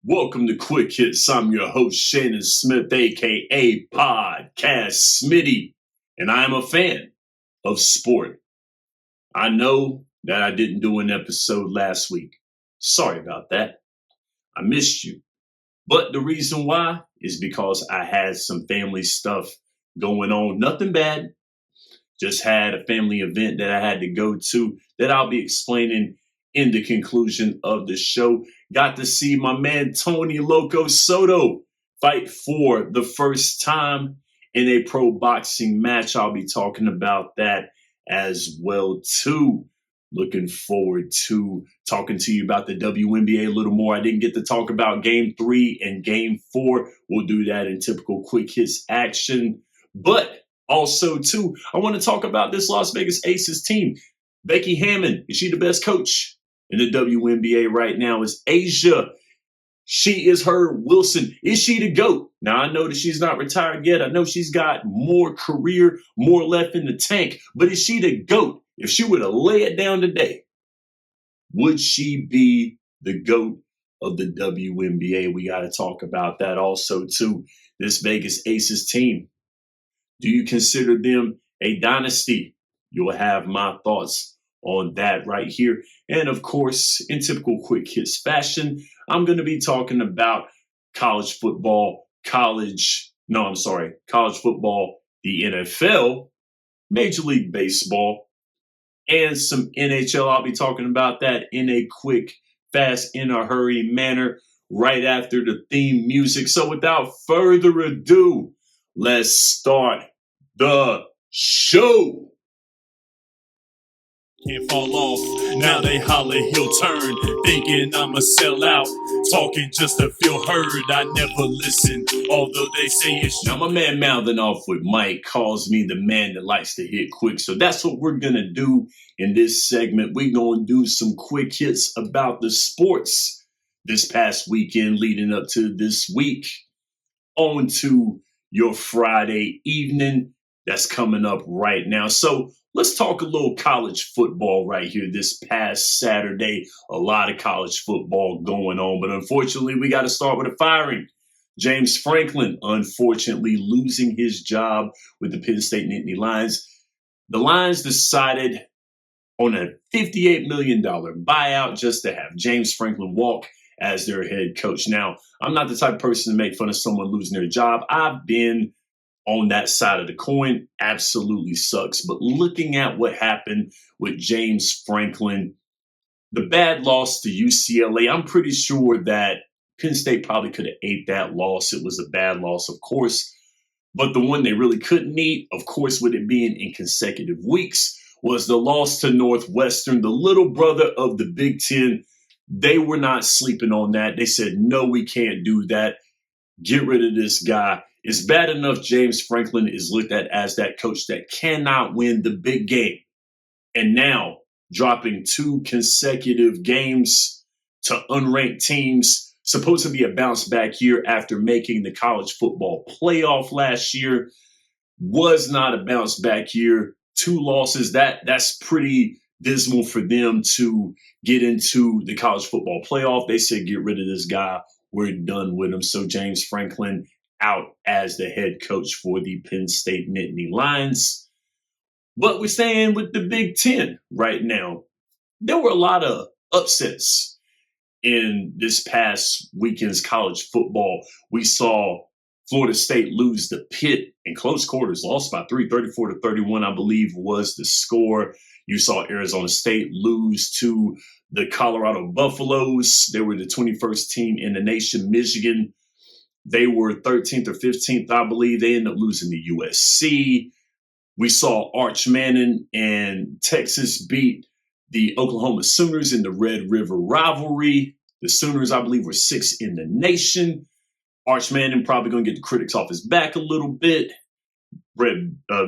Welcome to Quick Hits. I'm your host, Shannon Smith, aka Podcast Smitty, and I am a fan of sport. I know that I didn't do an episode last week. Sorry about that. I missed you. But the reason why is because I had some family stuff going on. Nothing bad. Just had a family event that I had to go to that I'll be explaining in the conclusion of the show. Got to see my man Tony Loco Soto fight for the first time in a pro boxing match. I'll be talking about that as well too. Looking forward to talking to you about the WNBA a little more. I didn't get to talk about Game 3 and Game 4. We'll do that in typical Quick Hits action. But also, too, I want to talk about this Las Vegas Aces team. Becky Hammon, is she the best coach in the WNBA right now? Is Asia? She is her. Wilson, is she the GOAT? Now, I know that she's not retired yet. I know she's got more career, more left in the tank. But is she the GOAT? If she were to lay it down today, would she be the GOAT of the WNBA? We got to talk about that also, too. This Vegas Aces team. Do you consider them a dynasty? You'll have my thoughts on that right here. And of course, in typical Quick Hits fashion, I'm going to be talking about college football, college football, the NFL, Major League Baseball, and some NHL. I'll be talking about that in a quick, fast, in a hurry manner right after the theme music. So without further ado, let's start the show. Can't fall off, now they holler he'll turn, thinking I'ma sell out, talking just to feel heard. I never listen, although they say it's Now my man mouthing off with Mike calls me the man that likes to hit quick. So that's what we're gonna do in this segment. We're gonna do some quick hits about the sports this past weekend leading up to this week on to your Friday evening that's coming up right now. So let's talk a little college football right here this past Saturday. A lot of college football going on, but unfortunately, we got to start with a firing. James Franklin, unfortunately, losing his job with the Penn State Nittany Lions. The Lions decided on a $58 million buyout just to have James Franklin walk as their head coach. Now, I'm not the type of person to make fun of someone losing their job. I've been on that side of the coin. Absolutely sucks. But looking at what happened with James Franklin, the bad loss to UCLA, I'm pretty sure that Penn State probably could have ate that loss. It was a bad loss, of course. But the one they really couldn't eat, of course, with it being in consecutive weeks, was the loss to Northwestern, the little brother of the Big Ten. They were not sleeping on that. They said, no, we can't do that. Get rid of this guy. It's bad enough James Franklin is looked at as that coach that cannot win the big game. And now dropping 2 consecutive games to unranked teams, supposed to be a bounce back year after making the college football playoff last year, was not a bounce back year. 2 losses, that's pretty dismal for them to get into the college football playoff. They said, get rid of this guy. We're done with him. So James Franklin out as the head coach for the Penn State Nittany Lions. But we're staying with the Big Ten right now. There were a lot of upsets in this past weekend's college football. We saw Florida State lose to Pitt in close quarters, lost by 3, 34-31, I believe was the score. You saw Arizona State lose to the Colorado Buffaloes. They were the 21st team in the nation. Michigan, they were 13th or 15th, I believe. They ended up losing to USC. We saw Arch Manning and Texas beat the Oklahoma Sooners in the Red River rivalry. The Sooners, I believe, were 6th in the nation. Arch Manning probably going to get the critics off his back a little bit. Brett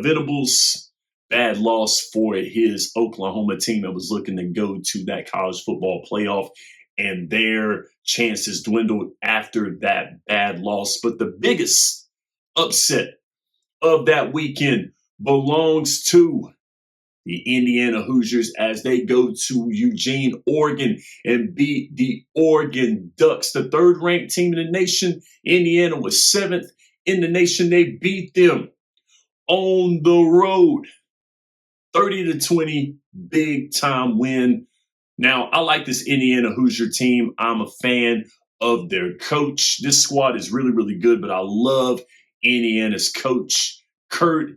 Venables, bad loss for his Oklahoma team that was looking to go to that college football playoff, and their chances dwindled after that bad loss. But the biggest upset of that weekend belongs to the Indiana Hoosiers as they go to Eugene, Oregon, and beat the Oregon Ducks, the third-ranked team in the nation. Indiana was seventh in the nation. They beat them on the road, 30-20, big-time win. Now, I like this Indiana Hoosier team. I'm a fan of their coach. This squad is really, really good, but I love Indiana's coach, Kurt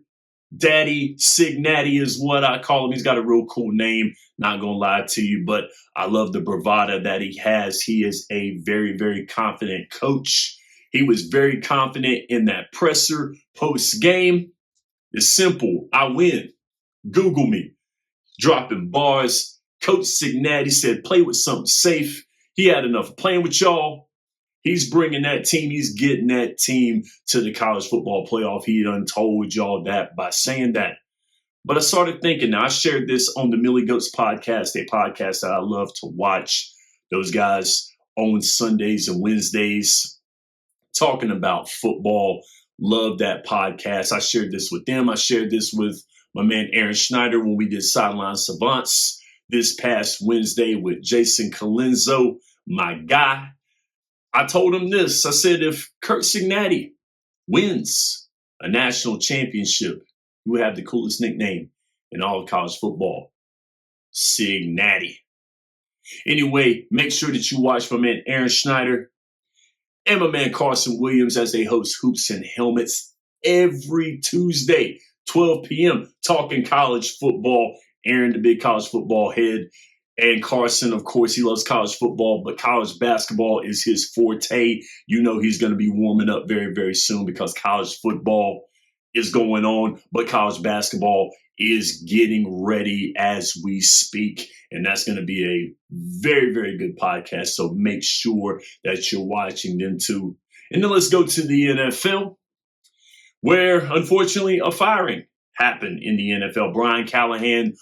Daddy Cincinnati is what I call him. He's got a real cool name, not going to lie to you, but I love the bravado that he has. He is a very, very confident coach. He was very confident in that presser post-game. It's simple. I win. Google me. Dropping bars. Coach Cincinnati said, play with something safe. He had enough playing with y'all. He's bringing that team. He's getting that team to the college football playoff. He done told y'all that by saying that. But I started thinking, now I shared this on the Millie Goats podcast, a podcast that I love to watch. Those guys on Sundays and Wednesdays talking about football. Love that podcast. I shared this with them. I shared this with my man Aaron Schneider when we did Sideline Savants this past Wednesday with Jason Colenso, my guy. I told him this. I said, if Kurt Cincinnati wins a national championship, he would have the coolest nickname in all of college football, Cincinnati. Anyway, make sure that you watch my man Aaron Schneider and my man Carson Williams as they host Hoops and Helmets every Tuesday, 12 p.m., talking college football. Aaron, the big college football head. And Carson, of course, he loves college football, but college basketball is his forte. You know he's going to be warming up very, very soon because college football is going on, but college basketball is getting ready as we speak. And that's going to be a very, very good podcast. So make sure that you're watching them too. And then let's go to the NFL, where unfortunately a firing happened in the NFL. Brian Callahan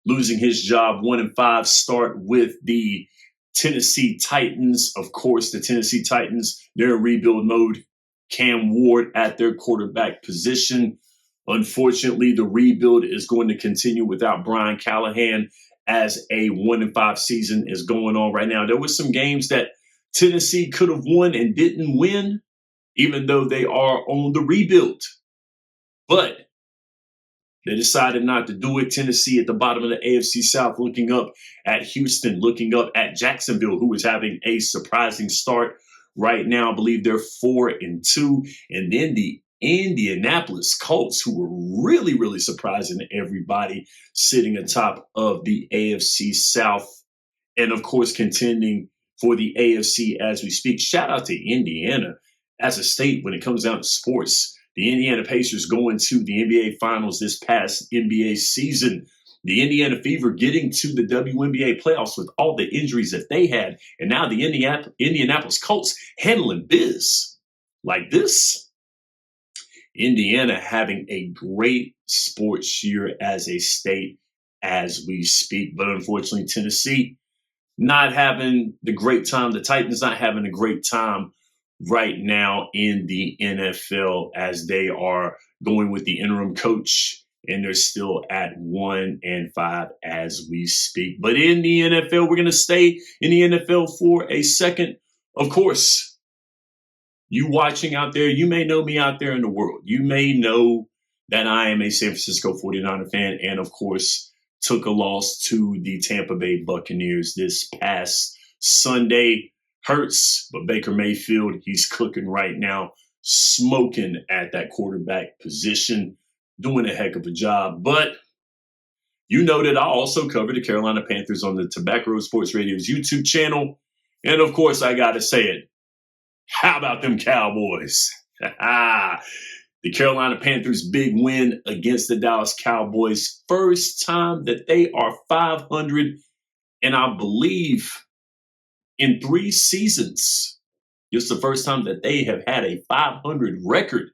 losing his job, 1-5 start with the Tennessee Titans. Of course, the Tennessee Titans, they're in rebuild mode. Cam Ward at their quarterback position. Unfortunately, the rebuild is going to continue without Brian Callahan as a 1-5 season is going on right now. There were some games that Tennessee could have won and didn't win, even though they are on the rebuild. But they decided not to do it. Tennessee at the bottom of the AFC South, looking up at Houston, looking up at Jacksonville, who is having a surprising start right now. I believe they're 4-2. And then the Indianapolis Colts, who were really, really surprising everybody, sitting atop of the AFC South. And, of course, contending for the AFC as we speak. Shout out to Indiana as a state when it comes down to sports. The Indiana Pacers going to the NBA Finals this past NBA season. The Indiana Fever getting to the WNBA playoffs with all the injuries that they had. And now the Indianapolis Colts handling biz like this. Indiana having a great sports year as a state as we speak. But unfortunately, Tennessee not having the great time. The Titans not having a great time right now in the NFL as they are going with the interim coach, and they're still at 1-5 as we speak. But in the NFL, we're going to stay in the NFL for a second. Of course, you watching out there, you may know me out there in the world. You may know that I am a San Francisco 49er fan, and of course, took a loss to the Tampa Bay Buccaneers this past Sunday. Hurts, but Baker Mayfield, he's cooking right now, smoking at that quarterback position, doing a heck of a job. But you know that I also cover the Carolina Panthers on the Tobacco Road Sports Radio's YouTube channel. And of course, I got to say it. How about them Cowboys? The Carolina Panthers' big win against the Dallas Cowboys. First time that they are 500, and I believe in 3 seasons. It's the first time that they have had a 500 record,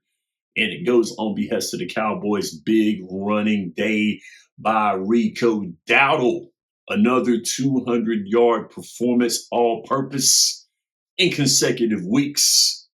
and it goes on behest of the Cowboys. Big running day by Rico Dowdle. Another 200-yard performance, all-purpose, in consecutive weeks.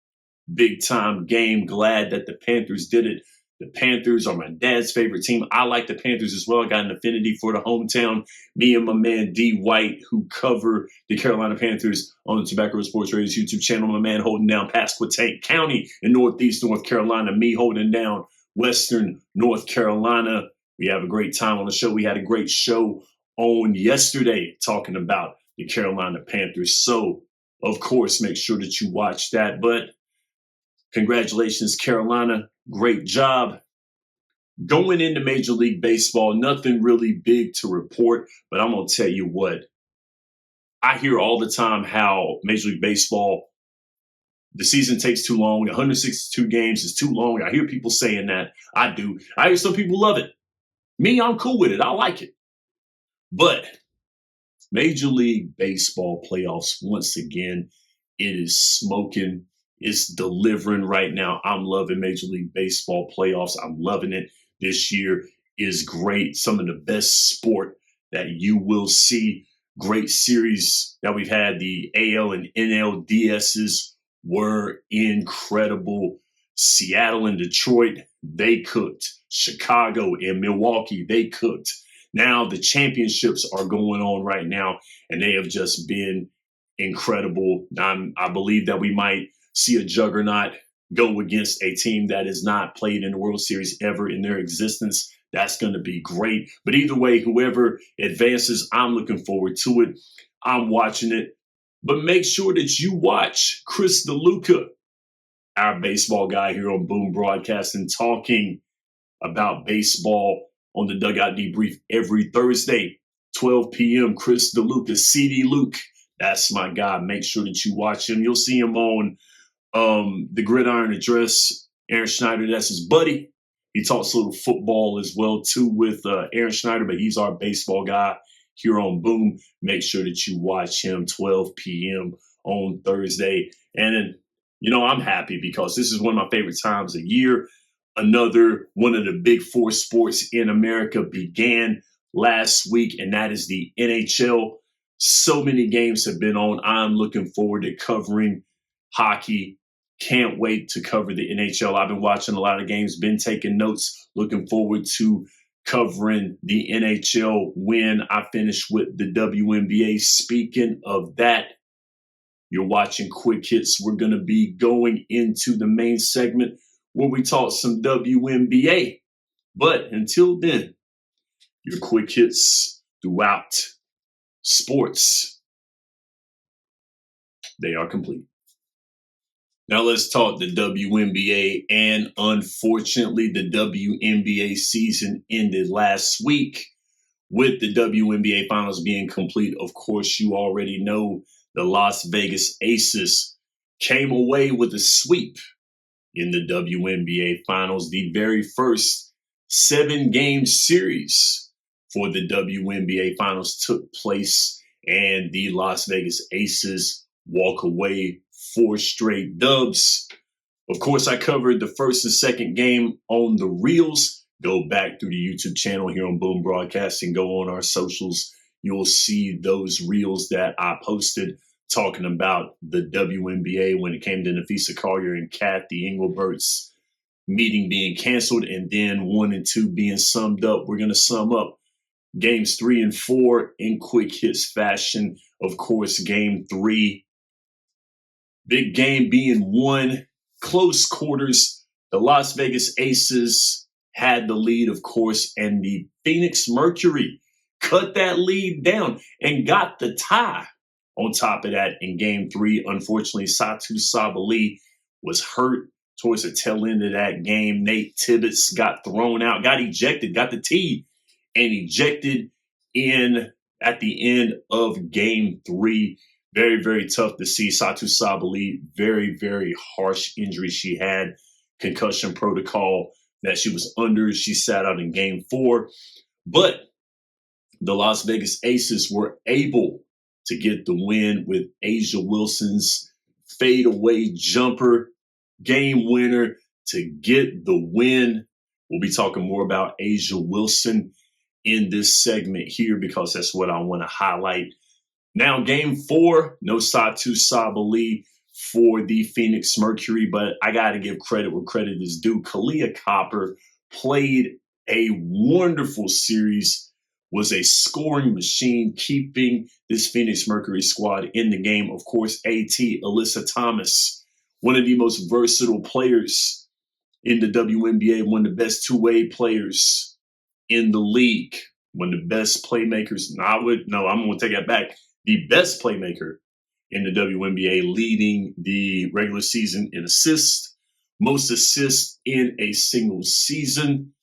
Big-time game. Glad that the Panthers did it The Panthers are my dad's favorite team. I like the Panthers as well. I got an affinity for the hometown. Me and my man D. White, who cover the Carolina Panthers on the Tobacco Sports Radio's YouTube channel. My man holding down Pasquotank County in Northeast North Carolina. Me holding down Western North Carolina. We have a great time on the show. We had a great show on yesterday talking about the Carolina Panthers. So, of course, make sure that you watch that. But congratulations, Carolina. Great job. Going into Major League Baseball, nothing really big to report, but I'm going to tell you what. I hear all the time how Major League Baseball, the season takes too long. 162 games is too long. I hear people saying that. I do. I hear some people love it. Me, I'm cool with it. I like it. But Major League Baseball playoffs, once again, it is smoking. It's delivering right now. I'm loving Major League Baseball playoffs. I'm loving it. This year is great. Some of the best sport that you will see. Great series that we've had. The AL and NLDSs were incredible. Seattle and Detroit, they cooked. Chicago and Milwaukee, they cooked. Now the championships are going on right now, and they have just been incredible. I believe that we might see a juggernaut go against a team that has not played in the World Series ever in their existence. That's going to be great. But either way, whoever advances, I'm looking forward to it. I'm watching it. But make sure that you watch Chris DeLuca, our baseball guy here on Boom Broadcasting, talking about baseball on the Dugout Debrief every Thursday, 12 p.m. Chris DeLuca, CD Luke. That's my guy. Make sure that you watch him. You'll see him on the Gridiron Address. Aaron Schneider, that's his buddy. He talks a little football as well, too, with Aaron Schneider, but he's our baseball guy here on Boom. Make sure that you watch him 12 p.m. on Thursday. And, I'm happy because this is one of my favorite times of year. Another one of the big four sports in America began last week, and that is the NHL. So many games have been on. I'm looking forward to covering hockey. Can't wait to cover the NHL. I've been watching a lot of games, been taking notes, looking forward to covering the NHL when I finish with the WNBA. Speaking of that, you're watching Quick Hits. We're going to be going into the main segment where we talk some WNBA. But until then, your Quick Hits throughout sports, they are complete. Now let's talk the WNBA, and unfortunately the WNBA season ended last week with the WNBA finals being complete. Of course, you already know the Las Vegas Aces came away with a sweep in the WNBA finals, the very first 7-game series for the WNBA finals took place, and the Las Vegas Aces walk away 4 straight dubs. Of course, I covered the first and second game on the reels. Go back through the YouTube channel here on Boom Broadcasting. Go on our socials. You'll see those reels that I posted talking about the WNBA when it came to Nafisa Collier and Kathy Engelbert's meeting being canceled, and then 1 and 2 being summed up. We're going to sum up games 3 and 4 in quick hits fashion. Of course, game 3, big game being won, close quarters. The Las Vegas Aces had the lead, of course, and the Phoenix Mercury cut that lead down and got the tie. On top of that, in game 3, unfortunately, Satu Sabali was hurt towards the tail end of that game. Nate Tibbetts got thrown out, got ejected, got the T, and ejected at the end of game 3. Very, very tough to see. Satu Sabali, very, very harsh injury she had. Concussion protocol that she was under. She sat out in game 4. But the Las Vegas Aces were able to get the win with Asia Wilson's fadeaway jumper, game winner to get the win. We'll be talking more about Asia Wilson in this segment here because that's what I want to highlight. Now, game 4, no Satu Sabali. for the Phoenix Mercury, but I got to give credit where credit is due. Kalia Copper played a wonderful series, was a scoring machine, keeping this Phoenix Mercury squad in the game. Of course, Alyssa Thomas, one of the most versatile players in the WNBA, one of the best two-way players in the league, one of the best playmakers. I'm going to take that back. The best playmaker in the WNBA, leading the regular season in assists, most assists in a single season.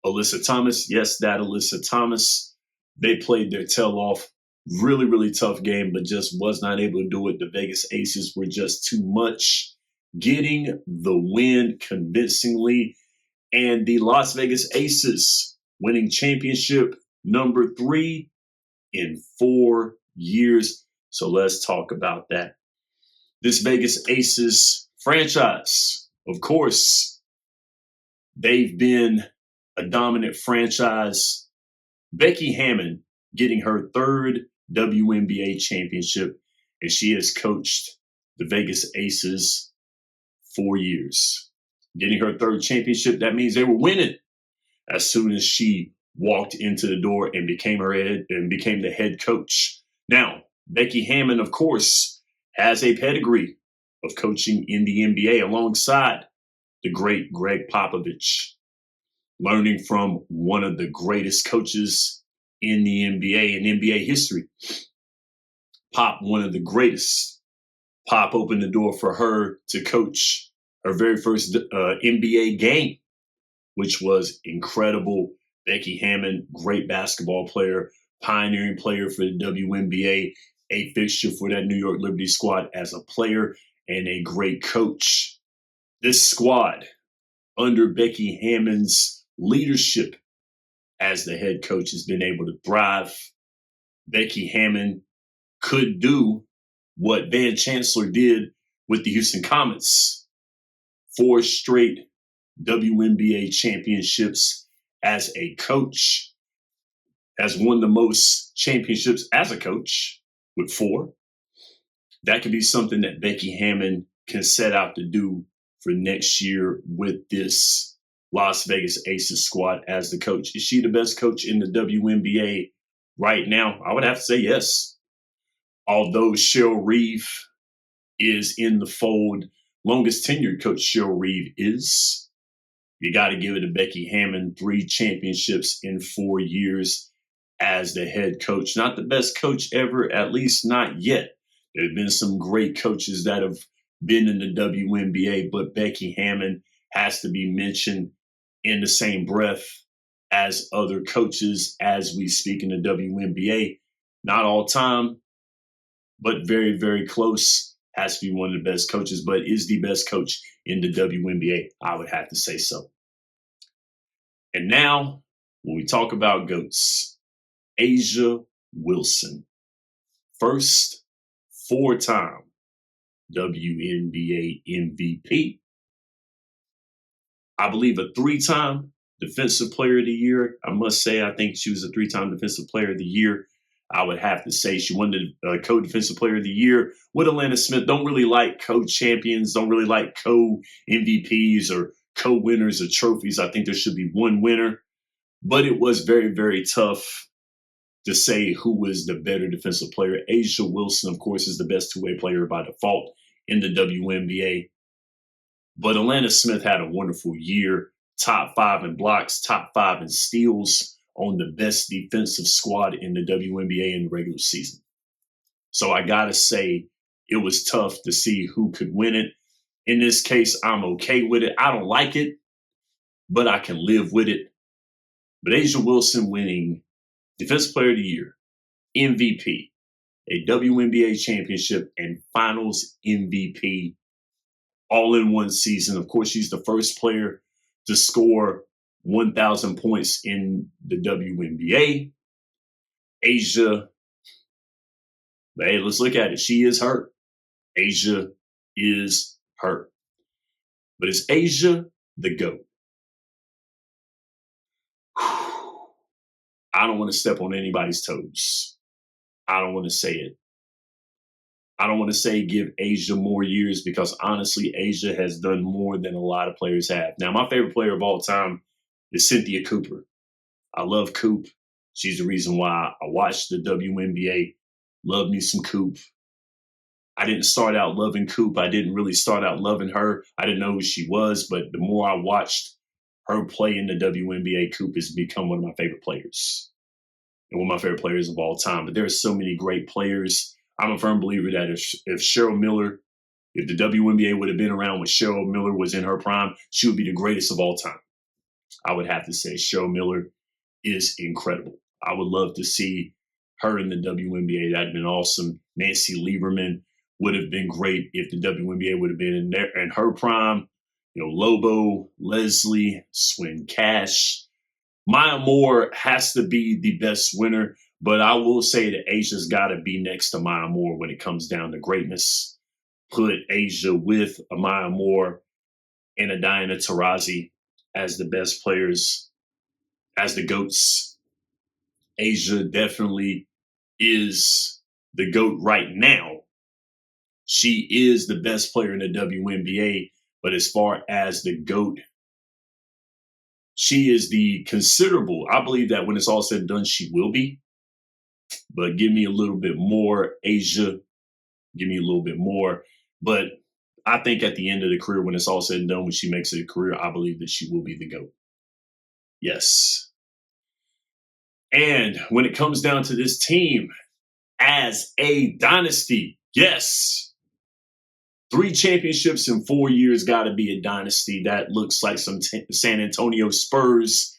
Alyssa Thomas, yes, that Alyssa Thomas. They played their tail off. Really, really tough game, but just was not able to do it. The Vegas Aces were just too much, getting the win convincingly. And the Las Vegas Aces winning championship number 3 in 4 years. So let's talk about that. This Vegas Aces franchise, of course, they've been a dominant franchise. Becky Hammon getting her 3rd WNBA championship, and she has coached the Vegas Aces 4 years. Getting her 3rd championship, that means they were winning as soon as she walked into the door and became the head coach. Now, Becky Hammon, of course, has a pedigree of coaching in the NBA alongside the great Greg Popovich, learning from one of the greatest coaches in the NBA and NBA history. Pop, one of the greatest. Pop opened the door for her to coach her very first NBA game, which was incredible. Becky Hammon, great basketball player, pioneering player for the WNBA, a fixture for that New York Liberty squad as a player and a great coach. This squad, under Becky Hammon's leadership as the head coach, has been able to thrive. Becky Hammon could do what Van Chancellor did with the Houston Comets. 4 straight WNBA championships as a coach, has won the most championships as a coach with 4. That could be something that Becky Hammon can set out to do for next year with this Las Vegas Aces squad as the coach. Is she the best coach in the WNBA right now? I would have to say yes. Although Cheryl Reeve is in the fold, longest tenured coach Cheryl Reeve is. You got to give it to Becky Hammon, 3 championships in 4 years as the head coach. Not the best coach ever, at least not yet. There have been some great coaches that have been in the WNBA, but Becky Hammon has to be mentioned in the same breath as other coaches as we speak in the WNBA. Not all time, but very, very close. Has to be one of the best coaches, but is the best coach in the WNBA. I would have to say so. And now, when we talk about GOATs, A'ja Wilson, first 4-time WNBA MVP. I believe a 3-time Defensive Player of the Year. I must say, I think she was a 3-time Defensive Player of the Year. I would have to say she won the co-Defensive Player of the Year with Atlanta Smith. Don't really like co-champions, don't really like co-MVPs or co-winners of trophies. I think there should be one winner. But it was very, very tough to say who was the better defensive player. A'ja Wilson, of course, is the best two-way player by default in the WNBA. But Atlanta Smith had a wonderful year. Top 5 in blocks, top 5 in steals on the best defensive squad in the WNBA in the regular season. So I got to say, it was tough to see who could win it. In this case, I'm okay with it. I don't like it, but I can live with it. But A'ja Wilson winning Defensive Player of the Year, MVP, a WNBA championship, and Finals MVP all in one season. Of course, she's the first player to score 1,000 points in the WNBA. A'ja, hey, let's look at it. She is hurt. A'ja is hurt. But is A'ja the GOAT? I don't want to step on anybody's toes. I don't want to say it. I don't want to say give Asia more years because honestly, Asia has done more than a lot of players have. Now, my favorite player of all time is Cynthia Cooper. I love Coop. She's the reason why I watched the WNBA. Love me some Coop. I didn't start out loving Coop. I didn't really start out loving her. I didn't know who she was, but the more I watched her play in the WNBA, Coop has become one of my favorite players and one of my favorite players of all time. But there are so many great players. I'm a firm believer that if Cheryl Miller, if the WNBA would have been around when Cheryl Miller was in her prime, she would be the greatest of all time. I would have to say Cheryl Miller is incredible. I would love to see her in the WNBA. That'd been awesome. Nancy Lieberman would have been great if the WNBA would have been in her prime. Lobo, Leslie, Swin Cash. Maya Moore has to be the best winner, but I will say that Asia's got to be next to Maya Moore when it comes down to greatness. Put Asia with a Maya Moore and a Diana Taurasi as the best players, as the GOATs. Asia definitely is the GOAT right now. She is the best player in the WNBA, but as far as the GOAT, she is the considerable. I believe that when it's all said and done, she will be. But give me a little bit more, Asia. Give me a little bit more. But I think at the end of the career, when it's all said and done, when she makes it a career, I believe that she will be the GOAT. Yes. And when it comes down to this team as a dynasty, yes. 3 championships in 4 years got to be a dynasty. That looks like some San Antonio Spurs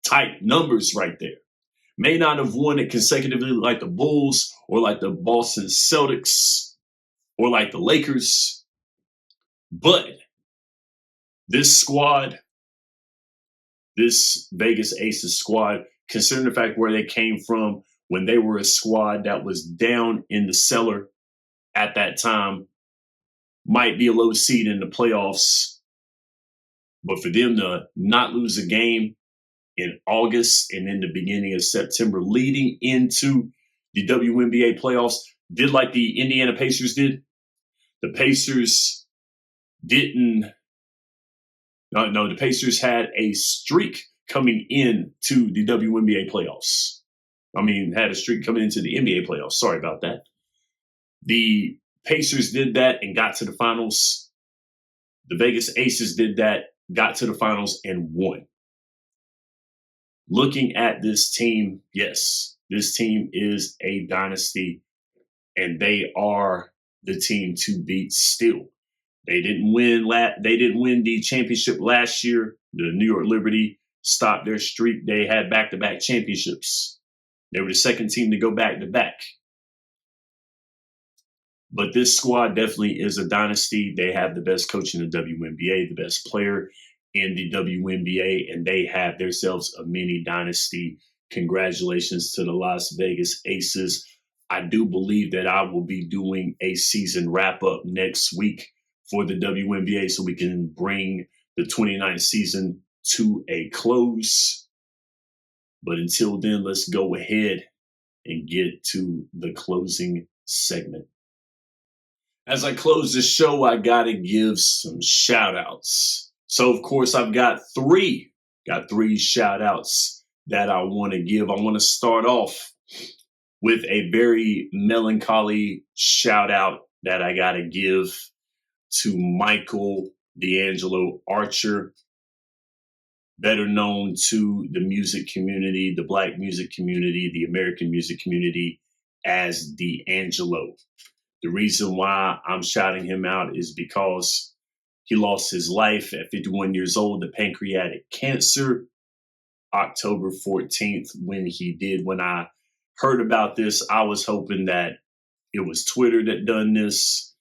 type numbers right there. May not have won it consecutively like the Bulls or like the Boston Celtics or like the Lakers. But this squad, this Vegas Aces squad, considering the fact where they came from when they were a squad that was down in the cellar at that time, might be a low seed in the playoffs. But for them to not lose a game in August and in the beginning of September, leading into the WNBA playoffs, did like the Indiana Pacers did. The Pacers didn't. No, the Pacers had a streak coming into the WNBA playoffs. Had a streak coming into the NBA playoffs. Sorry about that. The Pacers did that and got to the finals. The Vegas Aces did that, got to the finals, and won. Looking at this team, yes, this team is a dynasty, and they are the team to beat still. They didn't win the championship last year. The New York Liberty stopped their streak. They had back-to-back championships. They were the second team to go back-to-back. But this squad definitely is a dynasty. They have the best coach in the WNBA, the best player in the WNBA, and they have themselves a mini dynasty. Congratulations to the Las Vegas Aces. I do believe that I will be doing a season wrap-up next week for the WNBA so we can bring the 29th season to a close. But until then, let's go ahead and get to the closing segment. As I close the show, I got to give some shout outs. So, of course, I've got three shout outs that I want to give. I want to start off with a very melancholy shout out that I got to give to Michael D'Angelo Archer, better known to the music community, the Black music community, the American music community as D'Angelo. The reason why I'm shouting him out is because he lost his life at 51 years old to pancreatic cancer, October 14th, when he did. When I heard about this, I was hoping that it was Twitter that done this,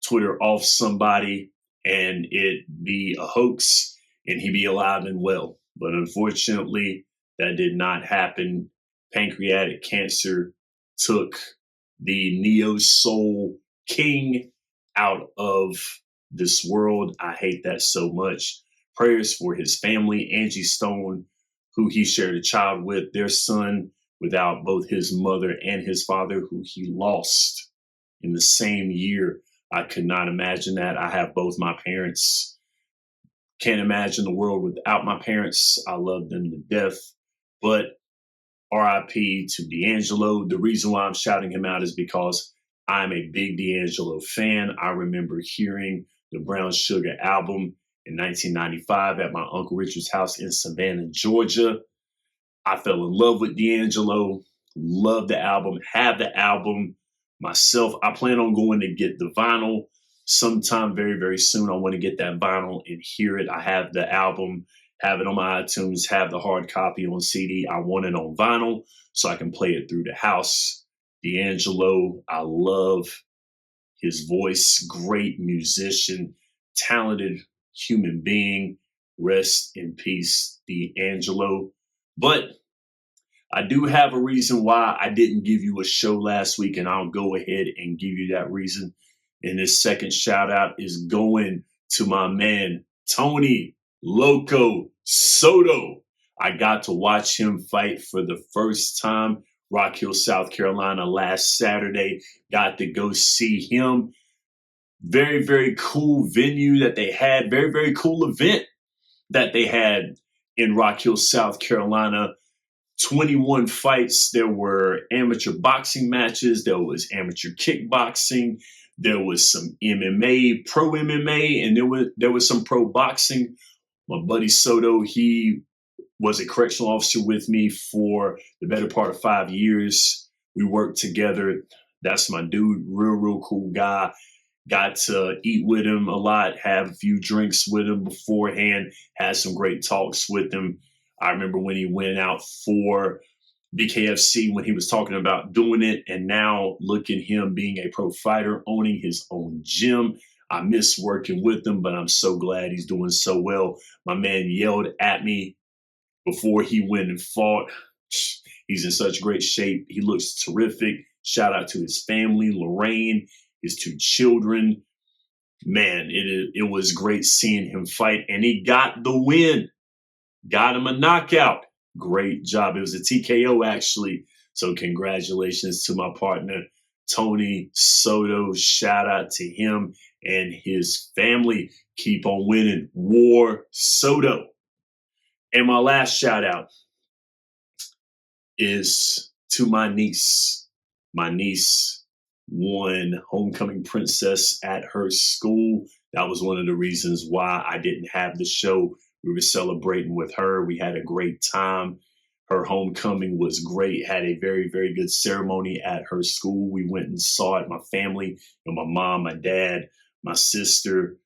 Twitter off somebody, and it be a hoax, and he be alive and well. But unfortunately, that did not happen. Pancreatic cancer took the neo-soul king out of this world. I hate that so much. Prayers for his family, Angie Stone, who he shared a child with, their son, without both his mother and his father, who he lost in the same year. I could not imagine that. I have both my parents. Can't imagine the world without my parents. I love them to death. But RIP to D'Angelo. The reason why I'm shouting him out is because I'm a big D'Angelo fan. I remember hearing the Brown Sugar album in 1995 at my Uncle Richard's house in Savannah, Georgia. I fell in love with D'Angelo, love the album, have the album myself. I plan on going to get the vinyl sometime very, very soon. I want to get that vinyl and hear it. I have the album, have it on my iTunes, have the hard copy on CD. I want it on vinyl so I can play it through the house. D'Angelo, I love his voice, great musician, talented human being. Rest in peace, D'Angelo. But I do have a reason why I didn't give you a show last week, and I'll go ahead and give you that reason. And this second shout out is going to my man, Tony Loco Soto. I got to watch him fight for the first time, Rock Hill, South Carolina, last Saturday. Got to go see him. Very, very cool venue that they had. Very, very cool event that they had in Rock Hill, South Carolina. 21 fights. There were amateur boxing matches. There was amateur kickboxing. There was some MMA, pro MMA, and there was some pro boxing. My buddy Soto, he was a correctional officer with me for the better part of 5 years. We worked together. That's my dude. Real, real cool guy. Got to eat with him a lot, have a few drinks with him beforehand, had some great talks with him. I remember when he went out for BKFC when he was talking about doing it, and now look at him being a pro fighter, owning his own gym. I miss working with him, but I'm so glad he's doing so well. My man yelled at me before he went and fought. He's in such great shape. He looks terrific. Shout out to his family, Lorraine, his 2 children. Man, it was great seeing him fight, and he got the win. Got him a knockout. Great job. It was a TKO, actually. So congratulations to my partner, Tony Soto. Shout out to him and his family. Keep on winning. War Soto. And my last shout out is to my niece. My niece won Homecoming Princess at her school. That was one of the reasons why I didn't have the show. We were celebrating with her. We had a great time. Her homecoming was great. Had a very, very good ceremony at her school. We went and saw it. My family, my mom, my dad, my sister,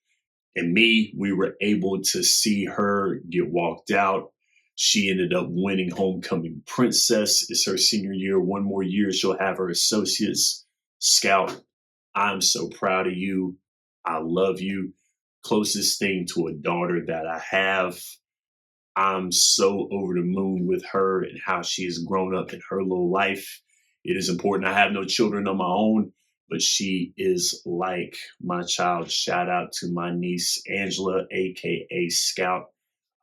and me. We were able to see her get walked out. She ended up winning Homecoming Princess. It's her senior year. 1 more year, she'll have her associates. Scout, I'm so proud of you. I love you. Closest thing to a daughter that I have. I'm so over the moon with her and how she has grown up in her little life. It is important. I have no children of my own, but she is like my child. Shout out to my niece, Angela, aka Scout.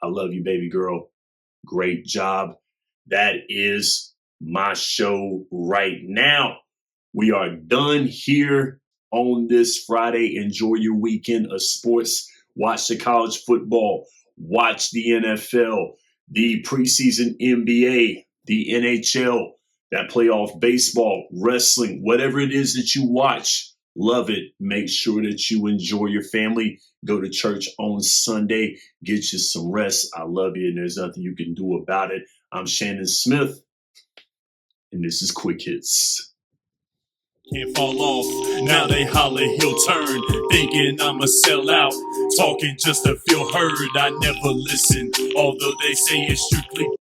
I love you, baby girl. Great job. That is my show right now. We are done here on this Friday. Enjoy your weekend of sports. Watch the college football. Watch the NFL, the preseason NBA, the NHL, that playoff baseball, wrestling, whatever it is that you watch. Love it. Make sure that you enjoy your family. Go to church on Sunday. Get you some rest. I love you, and there's nothing you can do about it. I'm Shannon Smith, and this is Quick Hits. Can't fall off, now they holler he'll turn, thinking I'ma sell out, talking just to feel heard. I never listen, although they say it's strictly